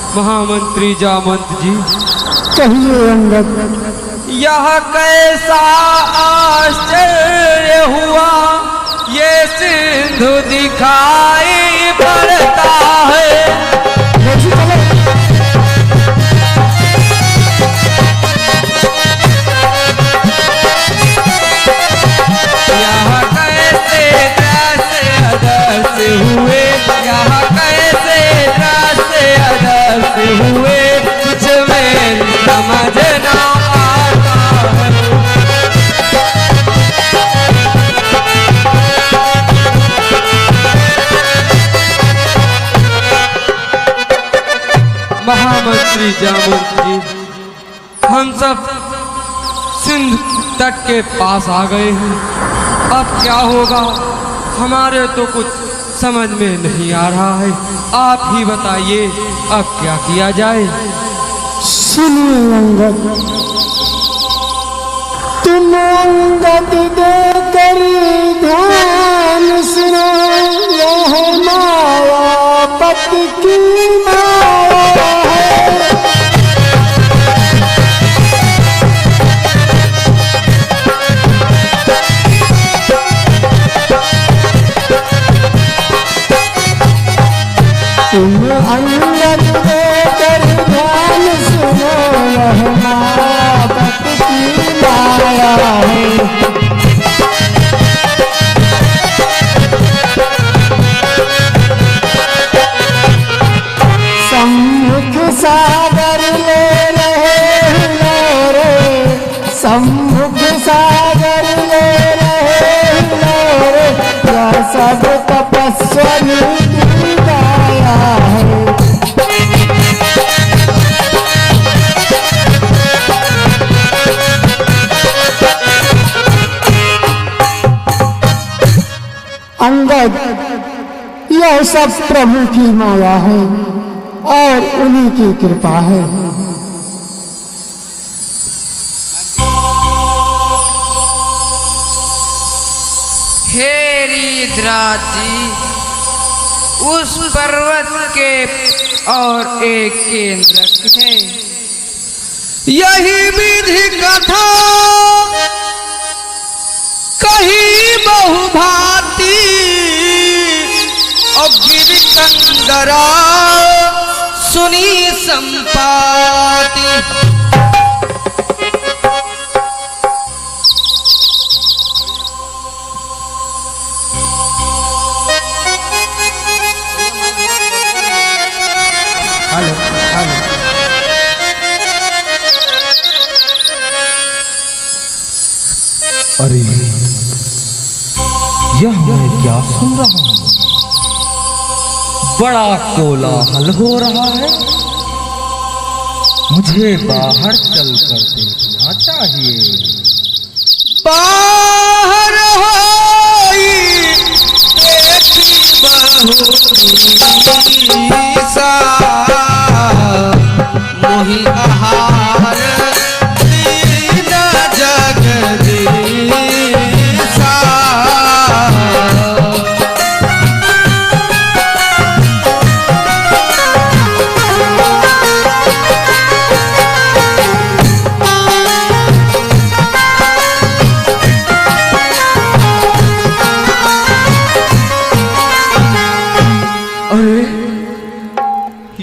महामंत्री जामंत जी, कहिए अंगद। यह कैसा आश्चर्य हुआ, ये सिंधु दिखाई पड़ता है। यह कैसे कैसे अदर्श हुए, यह कैसे कैसे अदर्श हुए, कुछ मेरी समझ ना आता है। महामंत्री जामंत जी, हम सब सिंध तट के पास आ गए हैं। अब क्या होगा हमारे तो कुछ समझ में नहीं आ रहा है। आप ही बताइए अब क्या किया जाए। सुनिए अंगद, तुम अंगद देकर ध्यान सुनो, यह मायापति की माया है। तुम अंगद देकर ध्यान सुनो, यह मायापति की माया है। सम्मुख सागर ले रहे रे, सम्मुख सागर ले रहे रे, यह सब तपस्वी की माया है। अंगद, यह सब प्रभु की माया है और उन्हीं की कृपा है। हे रीधराज जी, उस पर्वत के और एक केंद्र है। यही विधि कथा कही बहुभांति, और गिरि कंदरा सुनी संपाति। हेलो हेलो, अरे यह मैं क्या सुन रहा हूँ? बड़ा कोलाहल हो रहा है। मुझे बाहर चलकर देखना चाहिए। बाहर होई देखी बहुती सा, मोहि आहार दीन जगदीसा।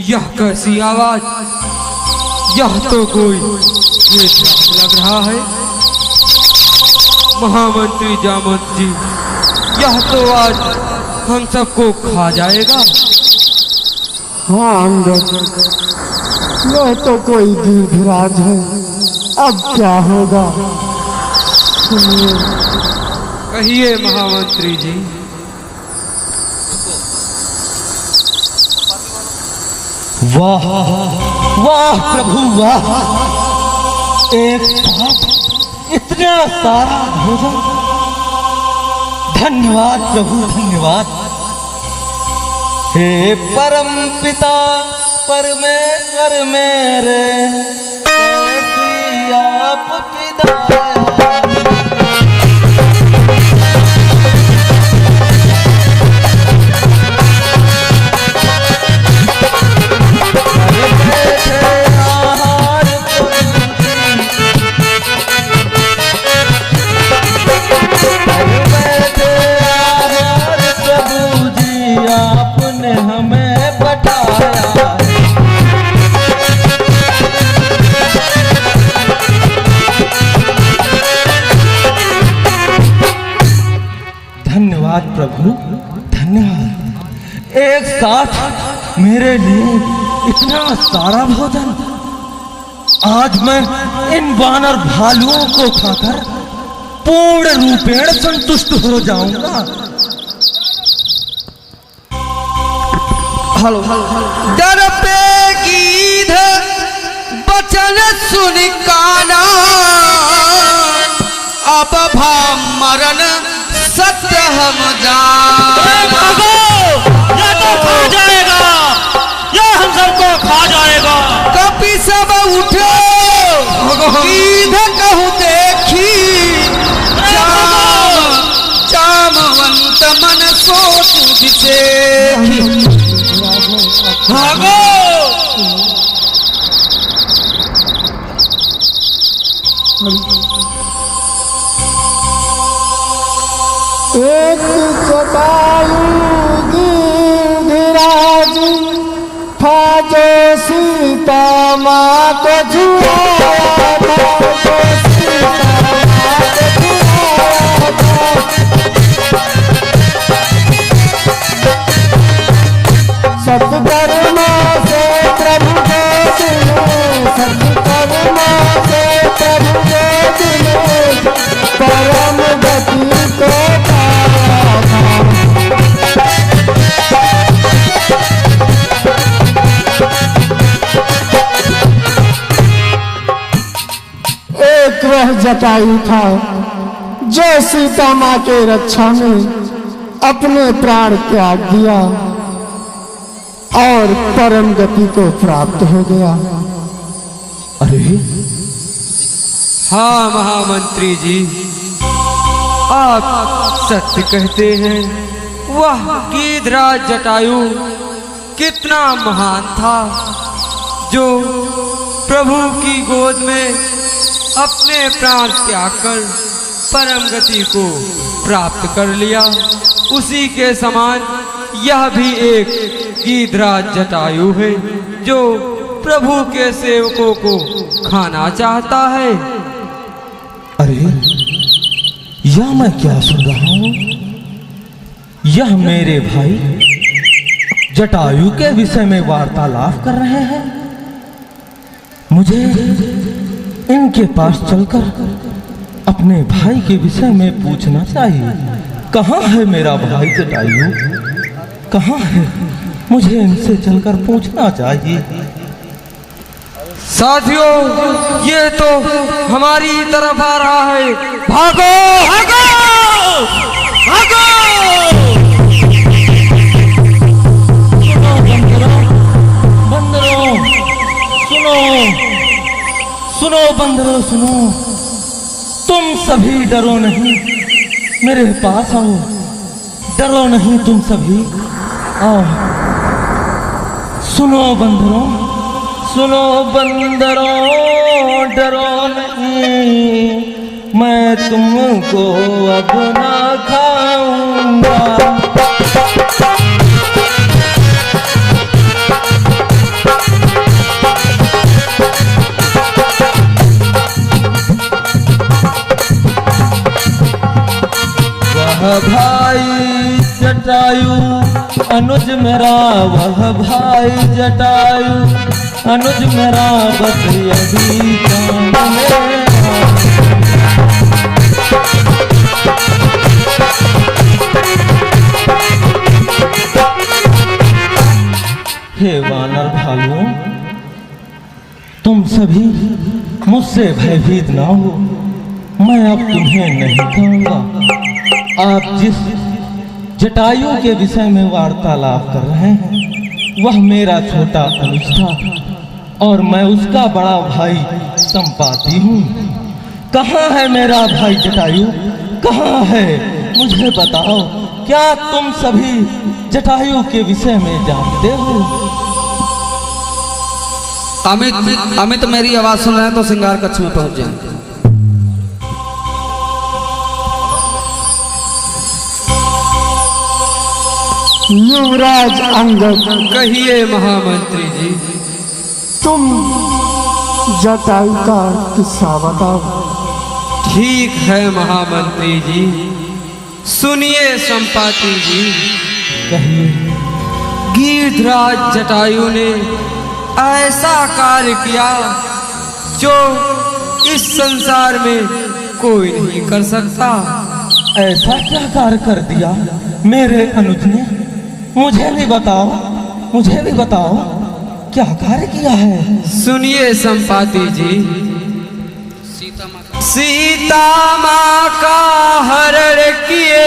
यह कैसी आवाज? यह तो कोई वेद लग रहा है। महामंत्री जामंत जी, यह तो आज हम सबको खा जाएगा। हाँ अंगद, यह तो कोई गिरिधराज है। अब क्या होगा? सुनिए। कहिए महामंत्री जी। वाह वाह प्रभु वाह, एक साथ इतना सारा भोजन। धन्यवाद प्रभु धन्यवाद। हे परम पिता परमेश्वर मेरे, कैसी आपकी दया। अरे धन्यवाद प्रभु, धन्यवाद। एक साथ मेरे लिए इतना सारा भोजन। आज मैं इन वानर भालुओं को खाकर पूर्ण रूपेण संतुष्ट हो जाऊंगा। हेलो डर पे गीध बचन सुन काना, अब भाव मरण सत्य हम जाना। ये तो खा जाएगा, ये हम सबको खा जाएगा। कपि सब उठे गीध कहूँ देखी, जामवंत मन सोच दिसे। भागो एक जटायु गिरिराज था जो सीता माँ को छुआया था, जो सीता माँ को छुआया था। सत्कर्मा से प्रभु को सुने, सत्कर्मा से प्रभु को सुने, परम गति को पाया था। एक वह जटायु था जो सीता माँ के रक्षा में अपने प्राण त्याग दिया और परम गति को प्राप्त हो गया। अरे हाँ महामंत्री जी, आप सत्य कहते हैं। वह गीधराज जटायु कितना महान था, जो प्रभु की गोद में अपने प्राण त्याग कर परम गति को प्राप्त कर लिया। उसी के समान यह भी एक गीधराज जटायु है, जो प्रभु के सेवकों को खाना चाहता है। अरे यह मैं क्या सुन रहा हूं? यह मेरे भाई जटायु के विषय में वार्तालाप कर रहे हैं। मुझे इनके पास चलकर अपने भाई के विषय में पूछना चाहिए। कहाँ है मेरा भाई जटायु, कहाँ है? मुझे इनसे चलकर पूछना चाहिए। साथियों, ये तो हमारी तरफ आ रहा है। भागो भागो भागो! बंदरों, सुनो सुनो बंदरों, सुनो। तुम सभी डरो नहीं, मेरे पास आओ। डरो नहीं तुम सभी, आओ। सुनो बंदरों, सुनो बंदरों, डरो नहीं, मैं तुमको अब ना खाऊंगा। वह भाई जटायु अनुज मेरा, वह भाई जटायु अनुज मेरा, बस यही काम है। हे वानर भालुओं, तुम सभी मुझसे भयभीत ना हो। मैं अब तुम्हें नहीं खाऊंगा। आप जिस जटायु के विषय में वार्तालाप कर रहे हैं, वह मेरा छोटा अनुज था और मैं उसका बड़ा भाई संपाति हूँ। कहाँ है मेरा भाई जटायु, कहाँ है? मुझे बताओ, क्या तुम सभी जटायु के विषय में जानते हो? अमित मेरी आवाज सुन रहे हैं तो श्रृंगार कक्ष में पहुंच जाएं। युवराज अंगद, कहिए महामंत्री जी। तुम जटायु का किस्सा बताओ। ठीक है महामंत्री जी, सुनिए संपाति जी, कहिए। गीधराज जटायु ने ऐसा कार्य किया जो इस संसार में कोई नहीं कर सकता। ऐसा क्या कार्य कर दिया मेरे अनुज ने? मुझे भी बताओ, मुझे भी बताओ, क्या कार्य किया है? सुनिए संपाति जी, सीता माँ का हरण किए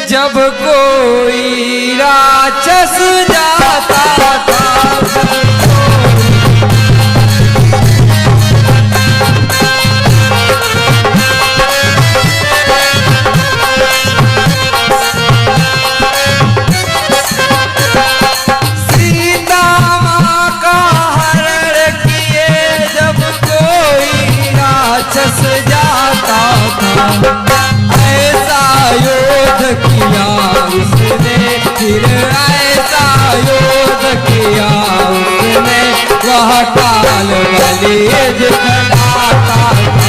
जब कोई राक्षस जाता था। जाता था ऐसा युद्ध किया उसने, फिर ऐसा युद्ध किया उसने, वह काल गलीज कहलाता था।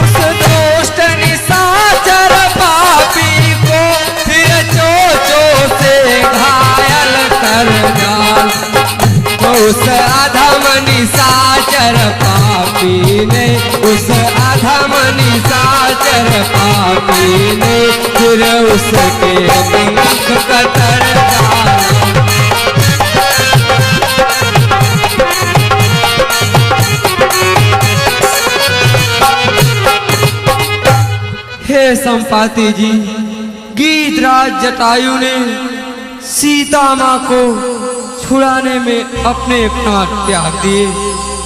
उस दुष्ट निशाचर पापी को फिर चोचों से घायल कर डाल। उस अधम निशाचर पापी ने, उस अधम निशाचर पापी ने फिर उसके पंख कतर डाला। हे संपाति जी, गीधराज जटायु ने सीता माँ को छुड़ाने में अपने प्राण त्याग दिए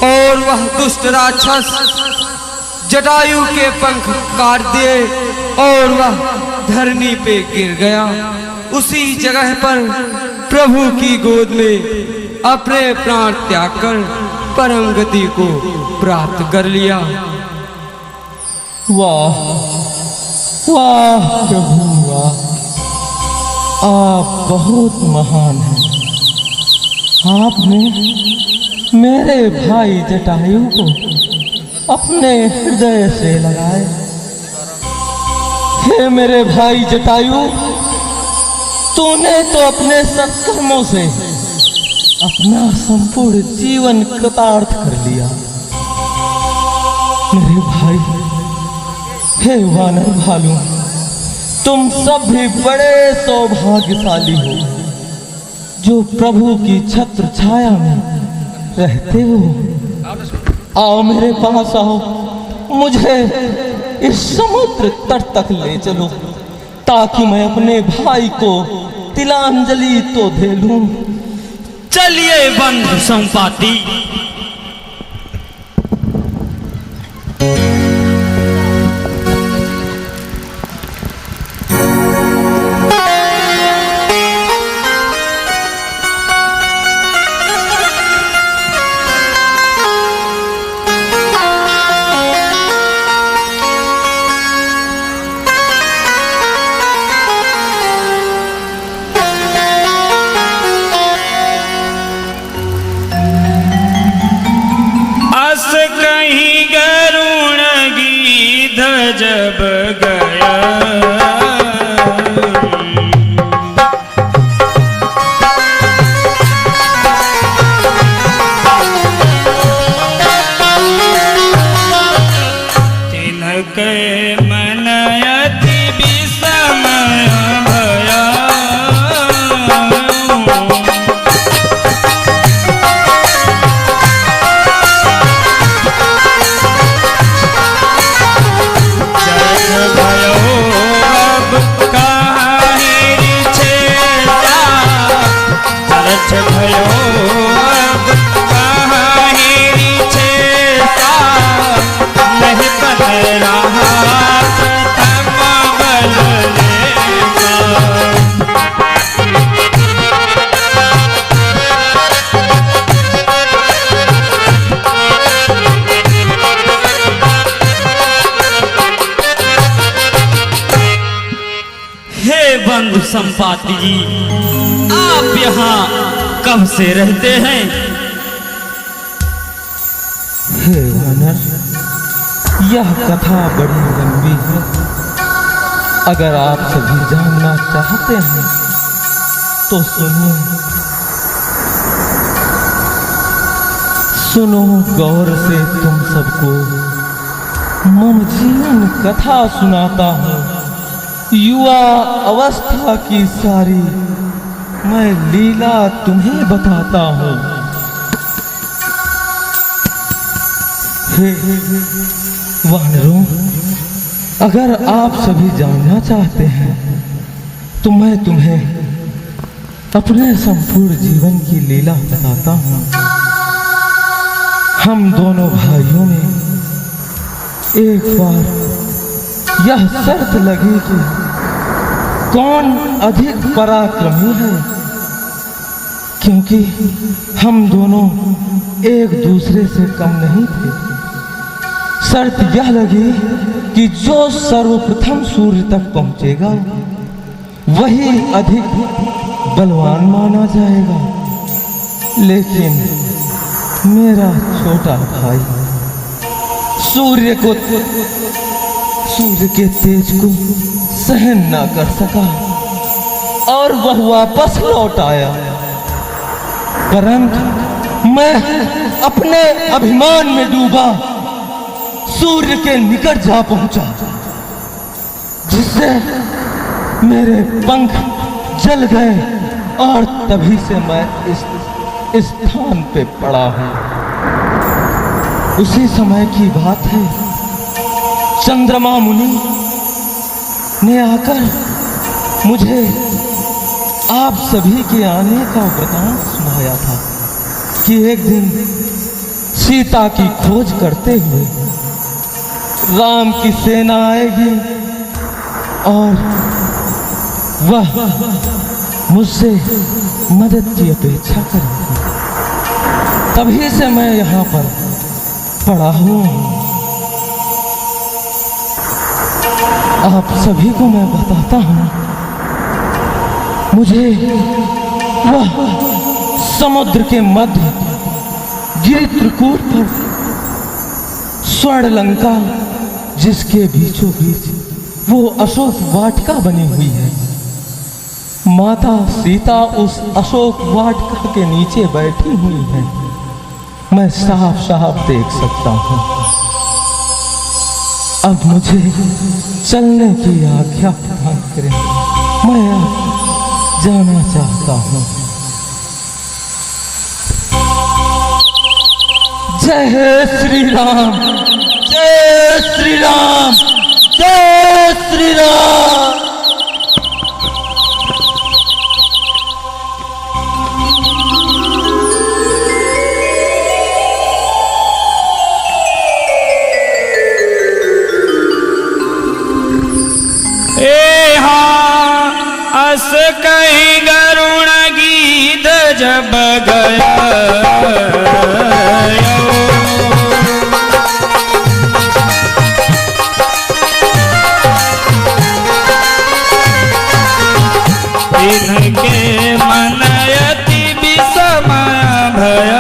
और वह दुष्ट राक्षस जटायु के पंख काट दिए और वह धरनी पे गिर गया। उसी जगह पर प्रभु की गोद में अपने प्राण त्याग कर परम गति को प्राप्त कर लिया। वाह वाह प्रभु वाह, आप बहुत महान हैं। आपने मेरे भाई जटायु को अपने हृदय से लगाए। हे मेरे भाई जटायु, तूने तो अपने सत्कर्मों से अपना संपूर्ण जीवन कृतार्थ कर लिया। मेरे भाई, हे वानर भालू, तुम सब भी बड़े सौभाग्यशाली हो जो प्रभु की छत्र छाया में रहते हो। आओ मेरे पास आओ, मुझे इस समुद्र तट तक ले चलो ताकि मैं अपने भाई को तिलांजलि तो दे लूं। चलिए बंधु संपाति। कहीं गरुण गीध जब गया, तिनके मन अति विषमय भया। बंधु संपाति जी, आप यहाँ कब से रहते हैं? हे वानर, यह कथा बड़ी लंबी है। अगर आप सभी जानना चाहते हैं तो सुनिए। सुनो गौर से तुम सबको मम जीवन कथा सुनाता हूँ। युवा अवस्था की सारी मैं लीला तुम्हें बताता हूँ। हे वानरों, अगर आप सभी जानना चाहते हैं तो मैं तुम्हें अपने संपूर्ण जीवन की लीला बताता हूँ। हम दोनों भाइयों में एक बार यह शर्त लगी कि कौन अधिक पराक्रमी है, क्योंकि हम दोनों एक दूसरे से कम नहीं थे। शर्त यह लगी कि जो सर्वप्रथम सूर्य तक पहुंचेगा वही अधिक बलवान माना जाएगा। लेकिन मेरा छोटा भाई सूर्य के तेज को सहन न कर सका और वह वापस लौट आया। परंतु मैं अपने अभिमान में डूबा सूर्य के निकट जा पहुंचा, जिससे मेरे पंख जल गए और तभी से मैं इस स्थान पे पड़ा हूं। उसी समय की बात है, चंद्रमा मुनि ने आकर मुझे आप सभी के आने का वृतांत सुनाया था कि एक दिन सीता की खोज करते हुए राम की सेना आएगी और वह मुझसे मदद की अपेक्षा करेगी। तभी से मैं यहाँ पर पड़ा हूँ। आप सभी को मैं बताता हूँ, मुझे वह समुद्र के मध्य गिरि त्रिकूट पर स्वर्ण लंका, जिसके बीचों बीच वो अशोक वाटिका बनी हुई है, माता सीता उस अशोक वाटिका के नीचे बैठी हुई है, मैं साफ साफ देख सकता हूँ। अब मुझे चलने की आज्ञा प्रदान करें, मैं अब जाना चाहता हूँ। जय श्री राम, जय श्री राम, जय श्री राम। अस कहीं गरुण गीत जब गया इनके मनयति विषमय भय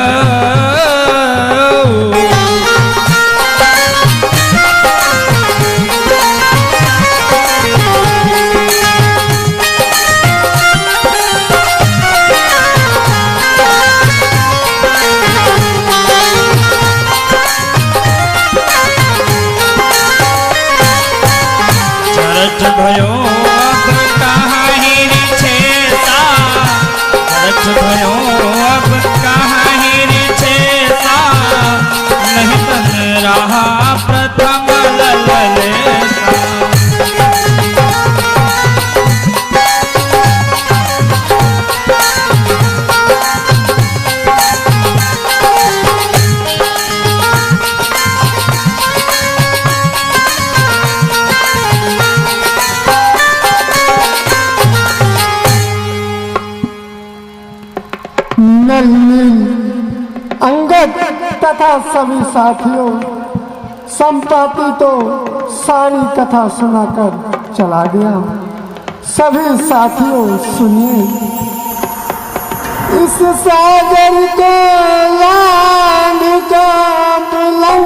भयो अब कहाँ ही रिछेसा, रच भयो अब कहाँ ही रिछेसा, नहीं बन रहा प्रथम लललेसा। अंगद तथा सभी साथियों, संपाति तो सारी कथा सुनाकर चला गया। सभी साथियों सुनिए, इस सागर को याद का बुलंद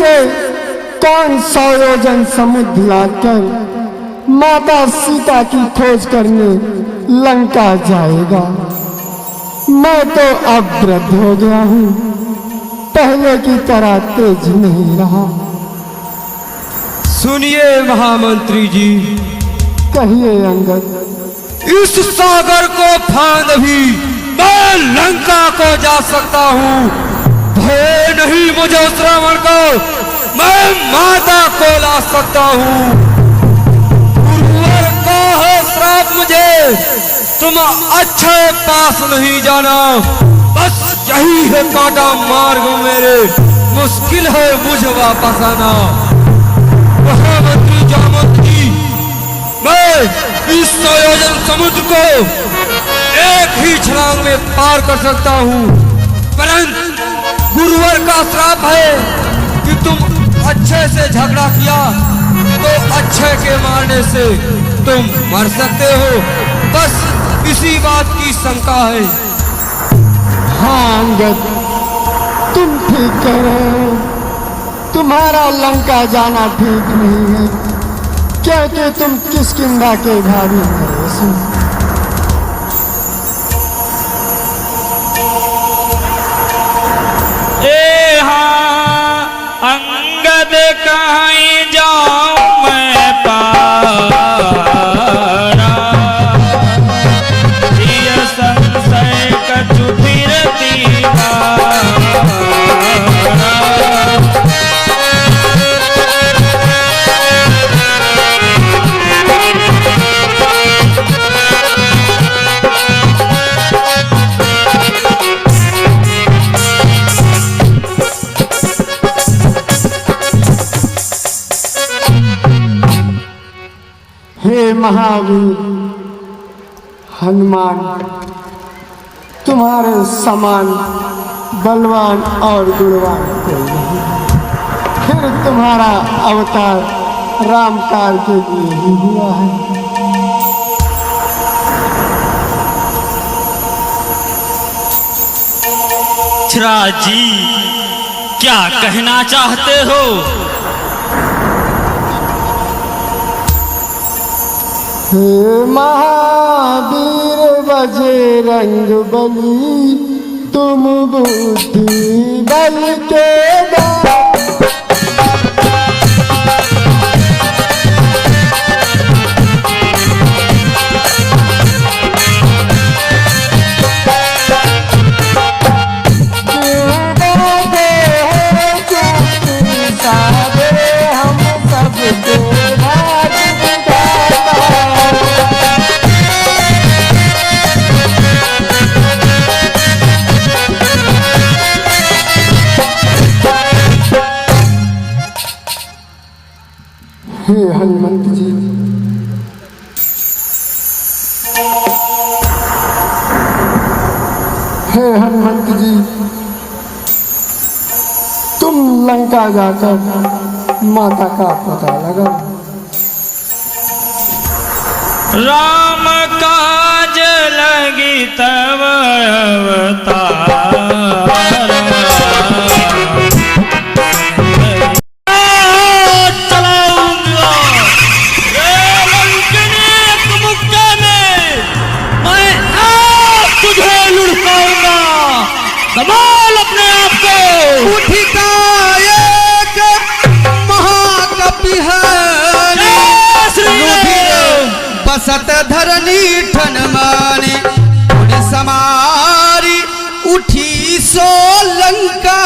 से कौन 100 योजन समुद्र लाकर माता सीता की खोज करने लंका जाएगा। मैं तो अब वृद्ध हो गया हूँ, पहले की तरह तेज नहीं रहा। सुनिए महामंत्री जी, कहिए अंगद। इस सागर को फांद भी मैं लंका को जा सकता हूँ। भय नहीं मुझे उस रावण को, मैं माता को ला सकता हूँ। गुरुवर का है श्राप मुझे, तुम अच्छे पास नहीं जाना। बस यही है कांटा मार्ग मेरे, मुश्किल है मुझे वापस आना। महामंत्री जामवंत जी, मैं इस 100 योजन समुद्र को एक ही छलांग में पार कर सकता हूँ, परंतु गुरुवर का श्राप है कि तुम अच्छे से झगड़ा किया तो अच्छे के मारने से तुम मर सकते हो। बस इसी बात की शंका है। हाँ अंगद, तुम ठीक कह रहे हो। तुम्हारा लंका जाना ठीक नहीं है, क्योंकि तुम किष्किंधा के भारी नरेश हो। अंगद कहीं जाऊं मैं पारा, ये संशय कछु फिरती हे महावीर हनुमान, तुम्हारे समान बलवान और गुणवान कोई नहीं। फिर तुम्हारा अवतार रामकाल के लिए ही हुआ है। छराज जी, क्या कहना चाहते हो? हे महावीर बजरंग बली, तुम बुद्धि बल के दाता। हे हनुमंत जी, हे हनुमंत जी, तुम लंका जाकर माता का पता लगा। राम काज लगी तब अवतार, संभाल अपने आप को। उठी का एक महाकपि है, बसत धरनी ठन माने, समारी उठी सो लंका,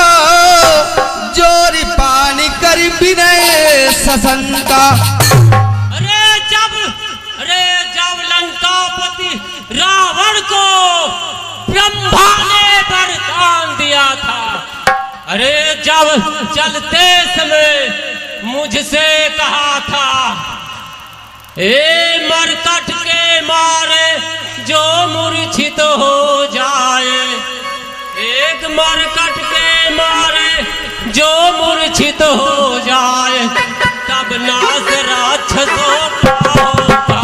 जोरी पानी कर विनय ससंका। अरे जब लंकापति रावण को ब्रह्मा ने वरदान दिया था, अरे जब चलते समय मुझसे कहा था, ए मरकट के मारे जो मूर्छित हो जाए, एक मरकट के मारे जो मूर्छित हो जाए, तब नाश राक्षसों का होगा।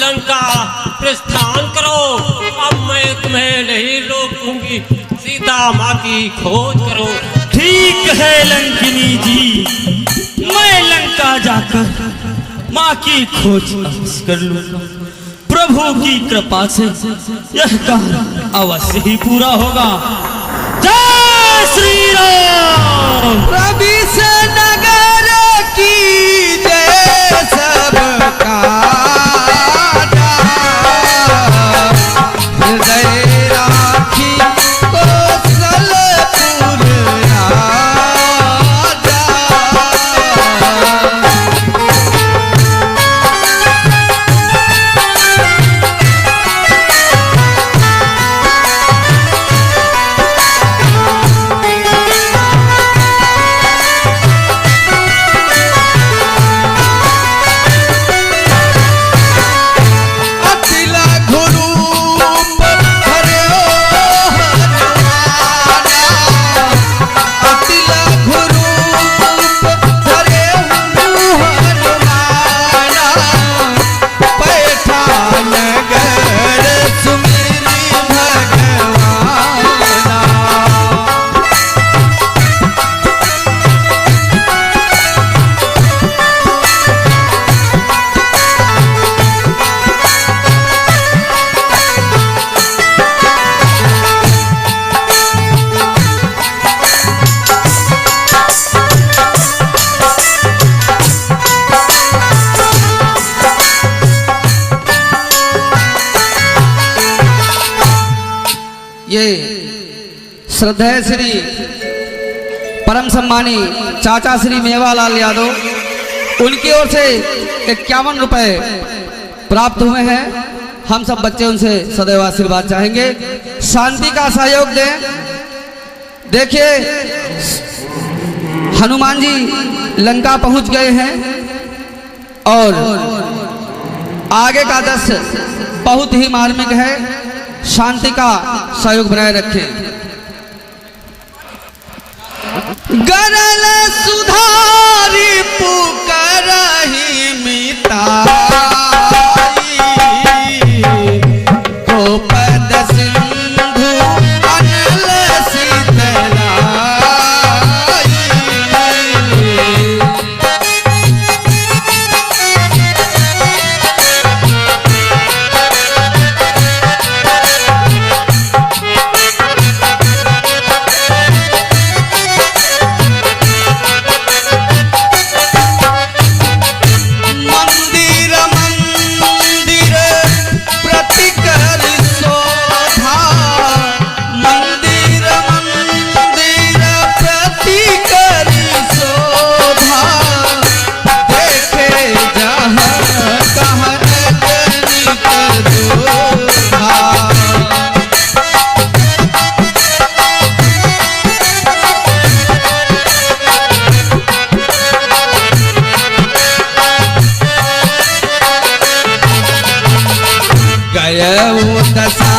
लंका प्रस्थान करो। अब मैं तुम्हें नहीं रोकूंगी, सीता माँ की खोज करो। ठीक है लंकिनी जी, मैं लंका जाकर माँ की खोज अवश्य कर लूंगा। प्रभु की कृपा से यह कार्य अवश्य ही पूरा होगा। जय श्री राम। रवि से नगर की जय सबका हृदय राखी कौशलपुर राजा। ये श्रद्धेय श्री परम सम्मानी चाचा श्री मेवालाल यादव, उनकी ओर से 51 रुपए प्राप्त हुए हैं। हम सब बच्चे उनसे सदैव आशीर्वाद चाहेंगे, शांति का सहयोग दें। देखिए हनुमान जी लंका पहुंच गए हैं और आगे का दृश्य बहुत ही मार्मिक है। शांति का सहयोग बनाए रखें। गरल सुधारी पुकारहि मिताई, गोपद सिंधु अनल शीतलाई। गयऊ दशा